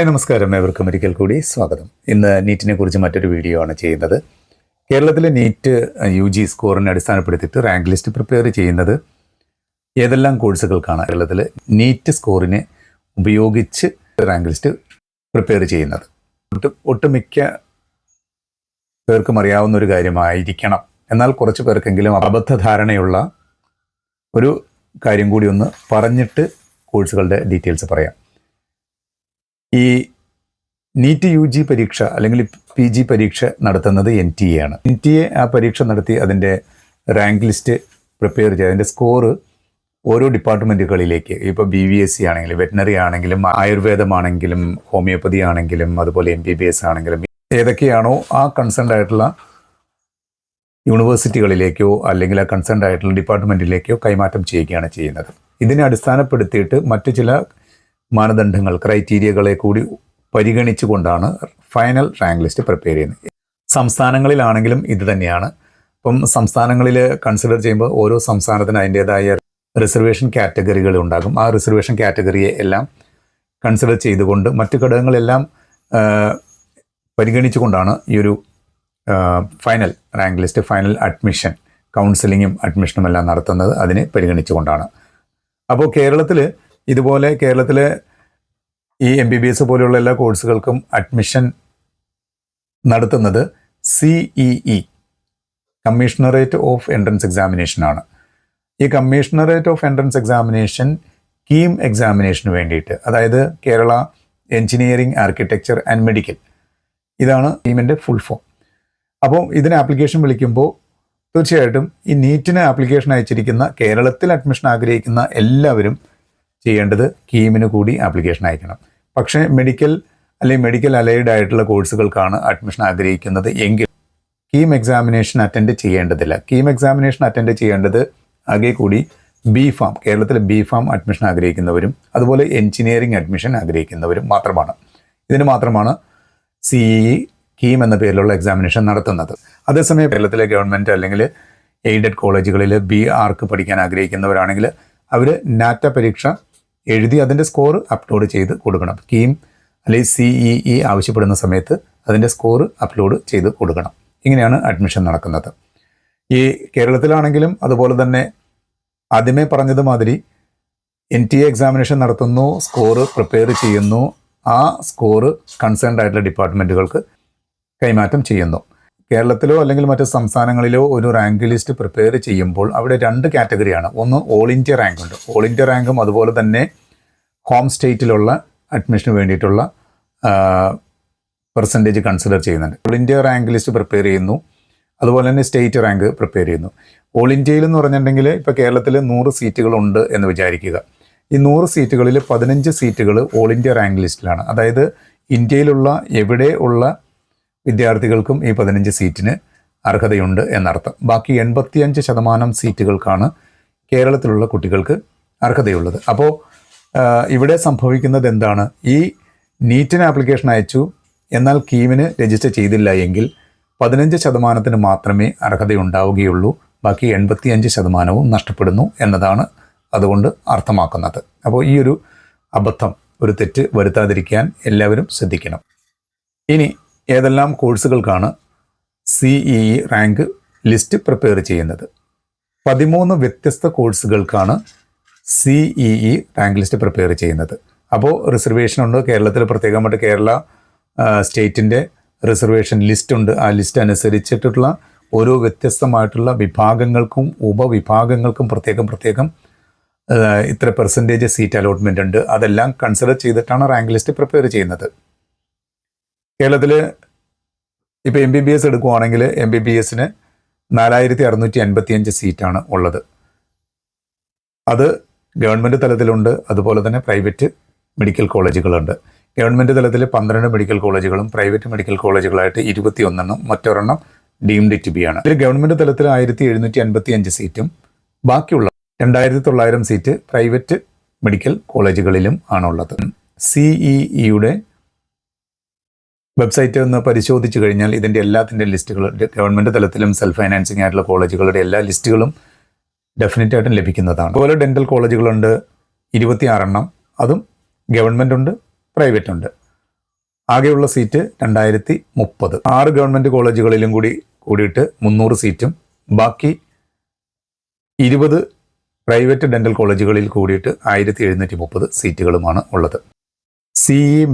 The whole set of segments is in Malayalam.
ഹായ് നമസ്കാരം, ഏവർക്കും ഒരിക്കൽ കൂടി സ്വാഗതം. ഇന്ന് നീറ്റിനെ കുറിച്ച് മറ്റൊരു വീഡിയോ ആണ് ചെയ്യുന്നത്. കേരളത്തിലെ നീറ്റ് UG സ്കോറിനെ അടിസ്ഥാനപ്പെടുത്തിയിട്ട് റാങ്ക് ലിസ്റ്റ് പ്രിപ്പയർ ചെയ്യുന്നത് ഏതെല്ലാം കോഴ്സുകൾക്കാണ് കേരളത്തിൽ നീറ്റ് സ്കോറിനെ ഉപയോഗിച്ച് റാങ്ക് ലിസ്റ്റ് പ്രിപ്പയർ ചെയ്യുന്നത്. ഒട്ടുമിക്ക പേർക്കും അറിയാവുന്ന ഒരു കാര്യമായിരിക്കണം, എന്നാൽ കുറച്ച് പേർക്കെങ്കിലും അബദ്ധധാരണയുള്ള ഒരു കാര്യം കൂടി ഒന്ന് പറഞ്ഞിട്ട് കോഴ്സുകളുടെ ഡീറ്റെയിൽസ് പറയാം. ഈ നീറ്റ് UG പരീക്ഷ അല്ലെങ്കിൽ PG പരീക്ഷ നടത്തുന്നത് NTA ആണ്. NTA ആ പരീക്ഷ നടത്തി അതിൻ്റെ റാങ്ക് ലിസ്റ്റ് പ്രിപ്പയർ ചെയ്ത് അതിൻ്റെ സ്കോറ് ഓരോ ഡിപ്പാർട്ട്മെൻറ്റുകളിലേക്ക്, ഇപ്പോൾ BVSC ആണെങ്കിലും വെറ്റിനറി ആണെങ്കിലും ആയുർവേദമാണെങ്കിലും ഹോമിയോപ്പതി ആണെങ്കിലും അതുപോലെ MBBS ആണെങ്കിലും ഏതൊക്കെയാണോ ആ കൺസേൺഡ് ആയിട്ടുള്ള യൂണിവേഴ്സിറ്റികളിലേക്കോ അല്ലെങ്കിൽ ആ കൺസേൺഡ് ആയിട്ടുള്ള ഡിപ്പാർട്ട്മെൻറ്റിലേക്കോ കൈമാറ്റം ചെയ്യുകയാണ് ചെയ്യുന്നത്. ഇതിനെ അടിസ്ഥാനപ്പെടുത്തിയിട്ട് മറ്റു ചില മാനദണ്ഡങ്ങൾ, ക്രൈറ്റീരിയകളെ കൂടി പരിഗണിച്ചുകൊണ്ടാണ് ഫൈനൽ റാങ്ക് ലിസ്റ്റ് പ്രിപ്പയർ ചെയ്യുന്നത്. സംസ്ഥാനങ്ങളിലാണെങ്കിലും ഇത് തന്നെയാണ്. ഇപ്പം സംസ്ഥാനങ്ങളിൽ കൺസിഡർ ചെയ്യുമ്പോൾ ഓരോ സംസ്ഥാനത്തിന് അതിൻ്റേതായ റിസർവേഷൻ കാറ്റഗറികൾ ഉണ്ടാകും. ആ റിസർവേഷൻ കാറ്റഗറിയെ എല്ലാം കൺസിഡർ ചെയ്തുകൊണ്ട് മറ്റു ഘടകങ്ങളെല്ലാം പരിഗണിച്ചുകൊണ്ടാണ് ഈ ഒരു final rank list, final admission, കൗൺസിലിങ്ങും അഡ്മിഷനും എല്ലാം നടത്തുന്നത് അതിനെ പരിഗണിച്ചുകൊണ്ടാണ്. അപ്പോൾ കേരളത്തിലെ ഈ MBBS പോലെയുള്ള എല്ലാ കോഴ്സുകൾക്കും അഡ്മിഷൻ നടത്തുന്നത് CEE, കമ്മീഷണറേറ്റ് ഓഫ് എൻട്രൻസ് എക്സാമിനേഷനാണ്. ഈ commissionerate of entrance examination KEAM എക്സാമിനേഷന് വേണ്ടിയിട്ട്, അതായത് Kerala engineering architecture and medical, ഇതാണ് കീമിൻ്റെ ഫുൾ ഫോം. അപ്പോൾ ഇതിന് ആപ്ലിക്കേഷൻ വിളിക്കുമ്പോൾ തീർച്ചയായിട്ടും ഈ നീറ്റിന് ആപ്ലിക്കേഷൻ അയച്ചിരിക്കുന്ന, കേരളത്തിൽ അഡ്മിഷൻ ആഗ്രഹിക്കുന്ന എല്ലാവരും ചെയ്യേണ്ടത് കീമിന് കൂടി ആപ്ലിക്കേഷൻ അയക്കണം. പക്ഷേ മെഡിക്കൽ അല്ലെങ്കിൽ മെഡിക്കൽ അലൈഡ് ആയിട്ടുള്ള കോഴ്സുകൾക്കാണ് അഡ്മിഷൻ ആഗ്രഹിക്കുന്നത് എങ്കിൽ കീം എക്സാമിനേഷൻ അറ്റൻഡ് ചെയ്യേണ്ടതില്ല. കീം എക്സാമിനേഷൻ അറ്റൻഡ് ചെയ്യേണ്ടത് ആകെ കൂടി BPharm, കേരളത്തിൽ BPharm അഡ്മിഷൻ ആഗ്രഹിക്കുന്നവരും അതുപോലെ എഞ്ചിനീയറിംഗ് അഡ്മിഷൻ ആഗ്രഹിക്കുന്നവരും മാത്രമാണ്. ഇതിന് മാത്രമാണ് CEE കീം എന്ന പേരിലുള്ള എക്സാമിനേഷൻ നടത്തുന്നത്. അതേസമയം കേരളത്തിലെ ഗവൺമെൻറ് അല്ലെങ്കിൽ എയ്ഡഡ് കോളേജുകളിൽ BArc പഠിക്കാൻ ആഗ്രഹിക്കുന്നവരാണെങ്കിൽ അവർ നാറ്റ പരീക്ഷ എഴുതി അതിൻ്റെ സ്കോർ അപ്ലോഡ് ചെയ്ത് കൊടുക്കണം. കീം അല്ലെങ്കിൽ CEE ആവശ്യപ്പെടുന്ന സമയത്ത് അതിൻ്റെ സ്കോർ അപ്ലോഡ് ചെയ്ത് കൊടുക്കണം. ഇങ്ങനെയാണ് അഡ്മിഷൻ നടക്കുന്നത്. ഈ കേരളത്തിലാണെങ്കിലും അതുപോലെ തന്നെ ആദ്യമേ പറഞ്ഞതുമാതിരി NTA എക്സാമിനേഷൻ നടത്തുന്നു, സ്കോറ് പ്രിപ്പയർ ചെയ്യുന്നു, ആ സ്കോറ് കൺസേൺഡ് ആയിട്ടുള്ള ഡിപ്പാർട്ട്മെൻറ്റുകൾക്ക് കൈമാറ്റം ചെയ്യുന്നു. കേരളത്തിലോ അല്ലെങ്കിൽ മറ്റ് സംസ്ഥാനങ്ങളിലോ ഒരു റാങ്ക് ലിസ്റ്റ് പ്രിപ്പയർ ചെയ്യുമ്പോൾ അവിടെ രണ്ട് കാറ്റഗറിയാണ്. ഒന്ന് ഓൾ ഇന്ത്യ റാങ്ക് ഉണ്ട്. ഓൾ ഇന്ത്യ റാങ്കും അതുപോലെ തന്നെ ഹോം സ്റ്റേറ്റിലുള്ള അഡ്മിഷന് വേണ്ടിയിട്ടുള്ള പെർസെൻറ്റേജ് കൺസിഡർ ചെയ്യുന്നുണ്ട്. All India rank list prepare ചെയ്യുന്നു, അതുപോലെ തന്നെ സ്റ്റേറ്റ് റാങ്ക് പ്രിപ്പയർ ചെയ്യുന്നു. ഓൾ ഇന്ത്യയിൽ എന്ന് പറഞ്ഞിട്ടുണ്ടെങ്കിൽ ഇപ്പോൾ കേരളത്തിൽ 100 സീറ്റുകളുണ്ട് എന്ന് വിചാരിക്കുക. ഈ 100 സീറ്റുകളിൽ 15 സീറ്റുകൾ ഓൾ ഇന്ത്യ റാങ്ക് ലിസ്റ്റിലാണ്. അതായത് ഇന്ത്യയിലുള്ള എവിടെ ഉള്ള വിദ്യാർത്ഥികൾക്കും ഈ 15 സീറ്റിന് അർഹതയുണ്ട് എന്നർത്ഥം. ബാക്കി 85% സീറ്റുകൾക്കാണ് കേരളത്തിലുള്ള കുട്ടികൾക്ക് അർഹതയുള്ളത്. അപ്പോൾ ഇവിടെ സംഭവിക്കുന്നത് എന്താണ്? ഈ നീറ്റിന് ആപ്ലിക്കേഷൻ അയച്ചു, എന്നാൽ കീമിന് രജിസ്റ്റർ ചെയ്തില്ല എങ്കിൽ 15% മാത്രമേ അർഹതയുണ്ടാവുകയുള്ളൂ. ബാക്കി 85% നഷ്ടപ്പെടുന്നു എന്നതാണ് അതുകൊണ്ട് അർത്ഥമാക്കുന്നത്. അപ്പോൾ ഈ ഒരു അബദ്ധം, ഒരു തെറ്റ് വരുത്താതിരിക്കാൻ എല്ലാവരും ശ്രദ്ധിക്കണം. ഇനി ഏതെല്ലാം കോഴ്സുകൾക്കാണ് CEE റാങ്ക് ലിസ്റ്റ് പ്രിപ്പയർ ചെയ്യുന്നത്? 13 വ്യത്യസ്ത കോഴ്സുകൾക്കാണ് CEE റാങ്ക് ലിസ്റ്റ് പ്രിപ്പയർ ചെയ്യുന്നത്. അപ്പോൾ റിസർവേഷനുണ്ട്. കേരളത്തിൽ പ്രത്യേകമായിട്ട് കേരള സ്റ്റേറ്റിൻ്റെ റിസർവേഷൻ ലിസ്റ്റ് ഉണ്ട്. ആ ലിസ്റ്റ് അനുസരിച്ചിട്ടുള്ള ഓരോ വ്യത്യസ്തമായിട്ടുള്ള വിഭാഗങ്ങൾക്കും ഉപവിഭാഗങ്ങൾക്കും പ്രത്യേകം ഇത്ര പെർസെൻറ്റേജ് സീറ്റ് അലോട്ട്മെൻ്റ് ഉണ്ട്. അതെല്ലാം കൺസിഡർ ചെയ്തിട്ടാണ് റാങ്ക് ലിസ്റ്റ് പ്രിപ്പയർ ചെയ്യുന്നത്. കേരളത്തിൽ ഇപ്പോൾ MBBS എടുക്കുവാണെങ്കിൽ MBBSന് 4655 സീറ്റാണ് ഉള്ളത്. അത് ഗവൺമെൻറ് തലത്തിലുണ്ട്, അതുപോലെ തന്നെ പ്രൈവറ്റ് മെഡിക്കൽ കോളേജുകളുണ്ട്. ഗവൺമെൻറ് തലത്തിൽ 12 മെഡിക്കൽ കോളേജുകളും പ്രൈവറ്റ് മെഡിക്കൽ കോളേജുകളായിട്ട് 21, മറ്റൊരെണ്ണം ഡീംഡ് ടു ബി ആണ്. ഇതിൽ ഗവൺമെൻറ് തലത്തിൽ 1755 സീറ്റും ബാക്കിയുള്ള 2900 സീറ്റ് പ്രൈവറ്റ് മെഡിക്കൽ കോളേജുകളിലും ആണുള്ളത്. CEEയുടെ വെബ്സൈറ്റ് ഒന്ന് പരിശോധിച്ച് കഴിഞ്ഞാൽ ഇതിൻ്റെ എല്ലാത്തിൻ്റെ ലിസ്റ്റുകൾ, ഗവൺമെൻറ് തലത്തിലും സെൽഫ് ഫൈനാൻസിങ് ആയിട്ടുള്ള കോളേജുകളുടെ എല്ലാ ലിസ്റ്റുകളും ഡെഫിനറ്റ് ആയിട്ടും ലഭിക്കുന്നതാണ്. അതുപോലെ ഡെൻ്റൽ കോളേജുകളുണ്ട് 26, അതും ഗവൺമെൻറ് ഉണ്ട്, പ്രൈവറ്റ് ഉണ്ട്. ആകെയുള്ള സീറ്റ് 2030. 6 ഗവൺമെൻറ് കോളേജുകളിലും കൂടിയിട്ട് 300 സീറ്റും ബാക്കി 20 പ്രൈവറ്റ് ഡെൻ്റൽ കോളേജുകളിൽ കൂടിയിട്ട് 1730 സീറ്റുകളുമാണ് ഉള്ളത്.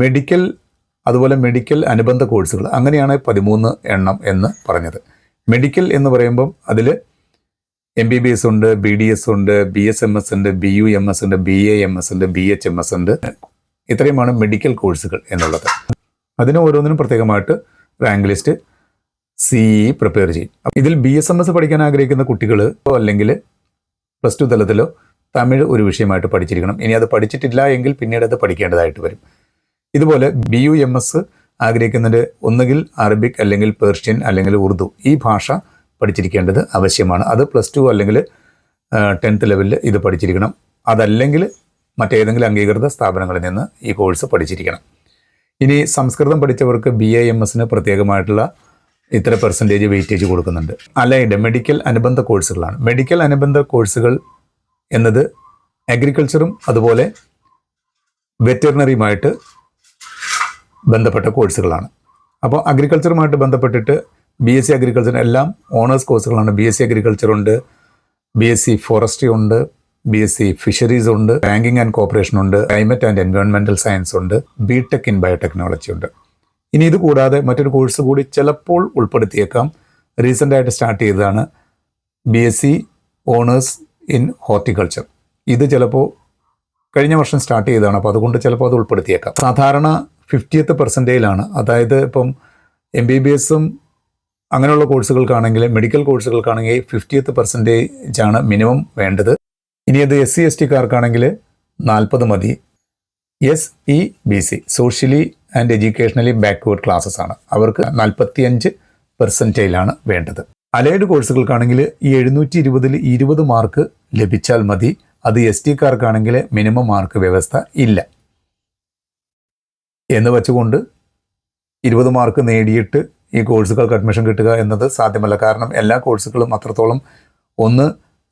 മെഡിക്കൽ അതുപോലെ മെഡിക്കൽ അനുബന്ധ കോഴ്സുകൾ അങ്ങനെയാണ് 13 എണ്ണം എന്ന് പറഞ്ഞത്. മെഡിക്കൽ എന്ന് പറയുമ്പം അതിൽ MBBS ഉണ്ട്, BDS ഉണ്ട്, BSMS ഉണ്ട്, BUMS ഉണ്ട്, BAMS ഉണ്ട്, BHMS ഉണ്ട്. ഇത്രയുമാണ് മെഡിക്കൽ കോഴ്സുകൾ എന്നുള്ളത്. അതിന് ഓരോന്നിനും പ്രത്യേകമായിട്ട് റാങ്ക് ലിസ്റ്റ് CE പ്രിപ്പയർ ചെയ്യും. ഇതിൽ BSMS പഠിക്കാൻ ആഗ്രഹിക്കുന്ന കുട്ടികൾ അല്ലെങ്കിൽ +2 തലത്തിലോ തമിഴ് ഒരു വിഷയമായിട്ട് പഠിച്ചിരിക്കണം. ഇനി അത് പഠിച്ചിട്ടില്ല എങ്കിൽ പിന്നീട് അത് പഠിക്കേണ്ടതായിട്ട് വരും. ഇതുപോലെ BUMS ആഗ്രഹിക്കുന്നതിന് ഒന്നുകിൽ അറബിക് അല്ലെങ്കിൽ പേർഷ്യൻ അല്ലെങ്കിൽ ഉറുദു ഈ ഭാഷ പഠിച്ചിരിക്കേണ്ടത് ആവശ്യമാണ്. അത് +2 അല്ലെങ്കിൽ 10th ലെവലിൽ ഇത് പഠിച്ചിരിക്കണം. അതല്ലെങ്കിൽ മറ്റേതെങ്കിലും അംഗീകൃത സ്ഥാപനങ്ങളിൽ നിന്ന് ഈ കോഴ്സ് പഠിച്ചിരിക്കണം. ഇനി സംസ്കൃതം പഠിച്ചവർക്ക് BAMSന് പ്രത്യേകമായിട്ടുള്ള ഇത്ര പെർസെൻറ്റേജ് വെയിറ്റേജ് കൊടുക്കുന്നുണ്ട്. അലൈഡ് മെഡിക്കൽ അനുബന്ധ കോഴ്സുകളാണ്. മെഡിക്കൽ അനുബന്ധ കോഴ്സുകൾ എന്നത് അഗ്രികൾച്ചറും അതുപോലെ വെറ്ററിനറിയുമായിട്ട് ബന്ധപ്പെട്ട കോഴ്സുകളാണ്. അപ്പോൾ അഗ്രികൾച്ചറുമായിട്ട് ബന്ധപ്പെട്ടിട്ട് BSc അഗ്രികൾച്ചർ എല്ലാം ഓണേഴ്സ് കോഴ്സുകളാണ്. BSc അഗ്രികൾച്ചർ ഉണ്ട്, BSc ഫോറസ്ട്രി ഉണ്ട്, BSc ഫിഷറീസ് ഉണ്ട്, ബാങ്കിങ് ആൻഡ് കോർപ്പറേഷൻ ഉണ്ട്, ക്ലൈമറ്റ് ആൻഡ് എൻവയോൺമെൻറ്റൽ സയൻസ് ഉണ്ട്, BTech ഇൻ ബയോടെക്നോളജി ഉണ്ട്. ഇനി ഇത് കൂടാതെ മറ്റൊരു കോഴ്സ് കൂടി ചിലപ്പോൾ ഉൾപ്പെടുത്തിയേക്കാം. റീസെൻ്റായിട്ട് സ്റ്റാർട്ട് ചെയ്തതാണ് BSc ഓണേഴ്സ് ഇൻ ഹോർട്ടിക്കൾച്ചർ. ഇത് ചിലപ്പോൾ കഴിഞ്ഞ വർഷം സ്റ്റാർട്ട് ചെയ്തതാണ്. അപ്പോൾ അതുകൊണ്ട് ചിലപ്പോൾ അത് ഉൾപ്പെടുത്തിയേക്കാം. സാധാരണ 50th പെർസെൻറ്റേജിലാണ്. അതായത് ഇപ്പം MBBSും അങ്ങനെയുള്ള കോഴ്സുകൾക്കാണെങ്കിൽ മെഡിക്കൽ കോഴ്സുകൾക്കാണെങ്കിൽ 50th പെർസെൻറ്റേജാണ് മിനിമം വേണ്ടത്. ഇനി അത് SC STക്കാർക്കാണെങ്കിൽ 40 മതി. SEBC socially and educationally backward classes ആണ്. അവർക്ക് 45% വേണ്ടത്. അലൈഡ് കോഴ്സുകൾക്കാണെങ്കിൽ ഈ 720ൽ 20 മാർക്ക് ലഭിച്ചാൽ മതി. അത് STക്കാർക്കാണെങ്കിൽ മിനിമം മാർക്ക് വ്യവസ്ഥ ഇല്ല എന്ന് വെച്ചുകൊണ്ട് 20 മാർക്ക് നേടിയിട്ട് ഈ കോഴ്സുകൾക്ക് അഡ്മിഷൻ കിട്ടുക എന്നത് സാധ്യമല്ല. കാരണം എല്ലാ കോഴ്സുകളും അത്രത്തോളം ഒന്ന്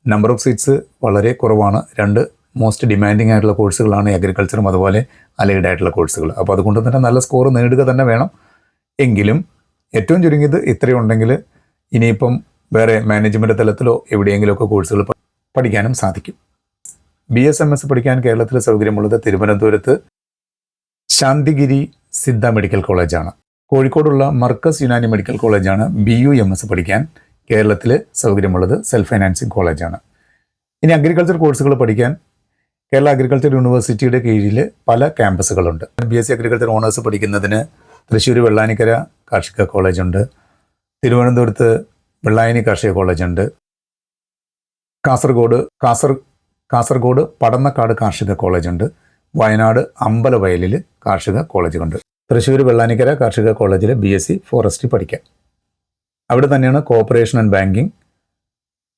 നമ്പർ ഓഫ് സീറ്റ്സ് വളരെ കുറവാണ്, 2 മോസ്റ്റ് ഡിമാൻഡിങ് ആയിട്ടുള്ള കോഴ്സുകളാണ് അഗ്രികൾച്ചറും അതുപോലെ അലൈഡ് ആയിട്ടുള്ള കോഴ്സുകൾ. അപ്പോൾ അതുകൊണ്ട് തന്നെ നല്ല സ്കോർ നേടുക തന്നെ വേണം. എങ്കിലും ഏറ്റവും ചുരുങ്ങിയത് ഇത്രയുണ്ടെങ്കിൽ ഇനിയിപ്പം വേറെ മാനേജ്മെൻറ്റ് തലത്തിലോ എവിടെയെങ്കിലുമൊക്കെ കോഴ്സുകൾ പഠിക്കാനും സാധിക്കും. BSMS പഠിക്കാൻ കേരളത്തിൽ സൗകര്യമുള്ളത് തിരുവനന്തപുരത്ത് ശാന്തിഗിരി സിദ്ധ മെഡിക്കൽ കോളേജാണ്. കോഴിക്കോടുള്ള മർക്കസ് യുനാനി മെഡിക്കൽ കോളേജാണ്. BUMS പഠിക്കാൻ കേരളത്തിൽ സൗകര്യമുള്ളത് സെൽഫ് ഫൈനാൻസിങ് കോളേജാണ്. ഇനി അഗ്രികൾച്ചർ കോഴ്സുകൾ പഠിക്കാൻ കേരള അഗ്രികൾച്ചർ യൂണിവേഴ്സിറ്റിയുടെ കീഴിൽ പല ക്യാമ്പസുകളുണ്ട്. BSc അഗ്രികൾച്ചർ ഓണേഴ്സ് പഠിക്കുന്നതിന് തൃശ്ശൂർ വെള്ളാനിക്കര കാർഷിക കോളേജുണ്ട്, തിരുവനന്തപുരത്ത് വെള്ളായണി കാർഷിക കോളേജുണ്ട്, കാസർഗോഡ് പടന്നക്കാട് കാർഷിക കോളേജുണ്ട്, വയനാട് അമ്പലവയലിൽ കാർഷിക കോളേജുണ്ട്. തൃശ്ശൂർ വെള്ളാനിക്കര കാർഷിക കോളേജിൽ BSc ഫോറസ്ട്രി പഠിക്കാം. അവിടെ തന്നെയാണ് corporation and banking,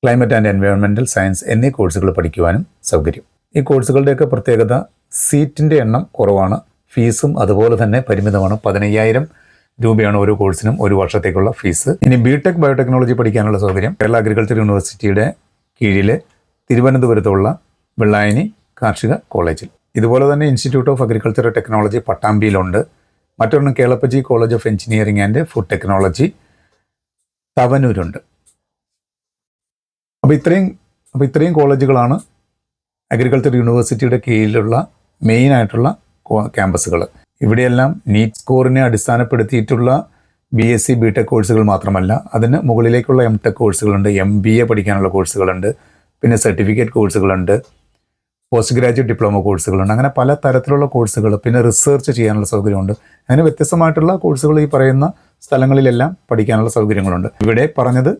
climate and environmental science എന്നീ കോഴ്സുകൾ പഠിക്കുവാനും സൗകര്യം. ഈ കോഴ്സുകളുടെയൊക്കെ പ്രത്യേകത സീറ്റിൻ്റെ എണ്ണം കുറവാണ്, ഫീസും അതുപോലെ തന്നെ പരിമിതമാണ്. 15,000 രൂപയാണ് ഓരോ കോഴ്സിനും ഒരു വർഷത്തേക്കുള്ള ഫീസ്. ഇനി BTech ബയോടെക്നോളജി പഠിക്കാനുള്ള സൗകര്യം കേരള അഗ്രികൾച്ചർ യൂണിവേഴ്സിറ്റിയുടെ കീഴിൽ തിരുവനന്തപുരത്തുള്ള വെള്ളായണി കാർഷിക കോളേജിൽ. ഇതുപോലെ തന്നെ ഇൻസ്റ്റിറ്റ്യൂട്ട് ഓഫ് അഗ്രികൾച്ചർ ടെക്നോളജി പട്ടാമ്പിയിലുണ്ട്. മറ്റൊരെണ്ണം Kelappaji college of engineering and food technology തവനൂരുണ്ട്. അപ്പോൾ ഇത്രയും കോളേജുകളാണ് അഗ്രികൾച്ചർ യൂണിവേഴ്സിറ്റിയുടെ കീഴിലുള്ള മെയിനായിട്ടുള്ള ക്യാമ്പസുകൾ. ഇവിടെയെല്ലാം നീറ്റ് സ്കോറിനെ അടിസ്ഥാനപ്പെടുത്തിയിട്ടുള്ള BSc BTech കോഴ്സുകൾ മാത്രമല്ല, അതിന് മുകളിലേക്കുള്ള MTech കോഴ്സുകളുണ്ട്, MBA പഠിക്കാനുള്ള കോഴ്സുകളുണ്ട്, പിന്നെ സർട്ടിഫിക്കറ്റ് കോഴ്സുകളുണ്ട്, പോസ്റ്റ് ഗ്രാജുവേറ്റ് ഡിപ്ലോമ കോഴ്സുകളുണ്ട്. അങ്ങനെ പല തരത്തിലുള്ള കോഴ്സുകൾ, പിന്നെ റിസർച്ച് ചെയ്യാനുള്ള സൗകര്യമുണ്ട്. അങ്ങനെ വ്യത്യസ്തമായിട്ടുള്ള കോഴ്സുകൾ ഈ പറയുന്ന സ്ഥലങ്ങളിലെല്ലാം പഠിക്കാനുള്ള സൗകര്യങ്ങളുണ്ട്. ഇവിടെ പറഞ്ഞത്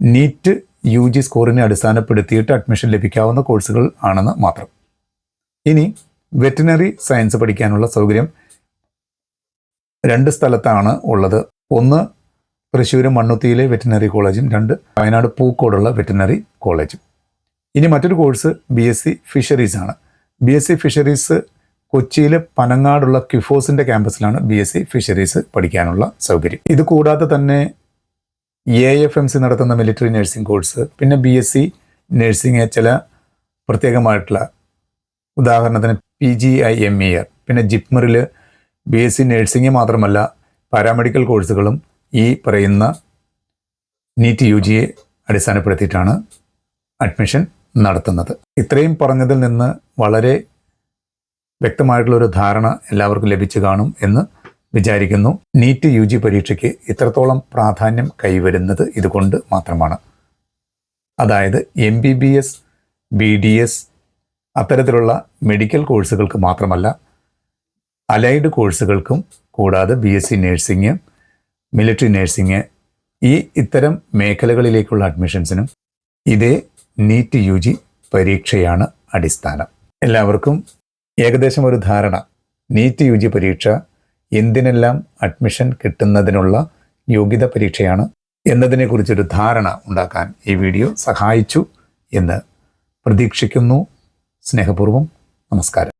നീറ്റ് UG സ്കോറിനെ അടിസ്ഥാനപ്പെടുത്തിയിട്ട് അഡ്മിഷൻ ലഭിക്കാവുന്ന കോഴ്സുകൾ ആണെന്ന് മാത്രം. ഇനി വെറ്റിനറി സയൻസ് പഠിക്കാനുള്ള സൗകര്യം 2 സ്ഥലത്താണ് ഉള്ളത്. ഒന്ന് തൃശ്ശൂർ മണ്ണുത്തിയിലെ വെറ്റിനറി കോളേജും, 2 വയനാട് പൂക്കോടുള്ള വെറ്റിനറി കോളേജും. ഇനി മറ്റൊരു കോഴ്സ് BSc ഫിഷറീസ് ആണ്. BSc ഫിഷറീസ് കൊച്ചിയിൽ പനങ്ങാടുള്ള ക്യുഫോസിൻ്റെ ക്യാമ്പസിലാണ് BSc ഫിഷറീസ് പഠിക്കാനുള്ള സൗകര്യം. ഇത് കൂടാതെ തന്നെ AFMC നടത്തുന്ന മിലിറ്ററി നഴ്സിംഗ് കോഴ്സ്, പിന്നെ BSc നഴ്സിംഗ് ചില പ്രത്യേകമായിട്ടുള്ള, ഉദാഹരണത്തിന് PGI MER, പിന്നെ ജിപ്മറിൽ BSc നഴ്സിംഗ് മാത്രമല്ല പാരാമെഡിക്കൽ കോഴ്സുകളും ഈ പറയുന്ന നീറ്റ് UG അടിസ്ഥാനപ്പെടുത്തിയിട്ടാണ് അഡ്മിഷൻ നടത്തുന്നത്. ഇത്രയും പറഞ്ഞതിൽ നിന്ന് വളരെ വ്യക്തമായിട്ടുള്ളൊരു ധാരണ എല്ലാവർക്കും ലഭിച്ചു കാണും എന്ന് വിചാരിക്കുന്നു. നീറ്റ് UG പരീക്ഷയ്ക്ക് ഇത്രത്തോളം പ്രാധാന്യം കൈവരുന്നത് ഇതുകൊണ്ട് മാത്രമാണ്. അതായത് MBBS, BDS അത്തരത്തിലുള്ള മെഡിക്കൽ കോഴ്സുകൾക്ക് മാത്രമല്ല, അലൈഡ് കോഴ്സുകൾക്കും കൂടാതെ BSc നഴ്സിംഗ്, മിലിറ്ററി നഴ്സിംഗ് ഇത്തരം മേഖലകളിലേക്കുള്ള അഡ്മിഷൻസിനും ഇതേ നീറ്റ് UG പരീക്ഷയാണ് അടിസ്ഥാനം. എല്ലാവർക്കും ഏകദേശം ഒരു ധാരണ നീറ്റ് UG പരീക്ഷ എന്തിനെല്ലാം അഡ്മിഷൻ കിട്ടുന്നതിനുള്ള യോഗ്യത പരീക്ഷയാണ് എന്നതിനെക്കുറിച്ചൊരു ധാരണ ഉണ്ടാക്കാൻ ഈ വീഡിയോ സഹായിച്ചു എന്ന് പ്രതീക്ഷിക്കുന്നു. സ്നേഹപൂർവ്വം നമസ്കാരം.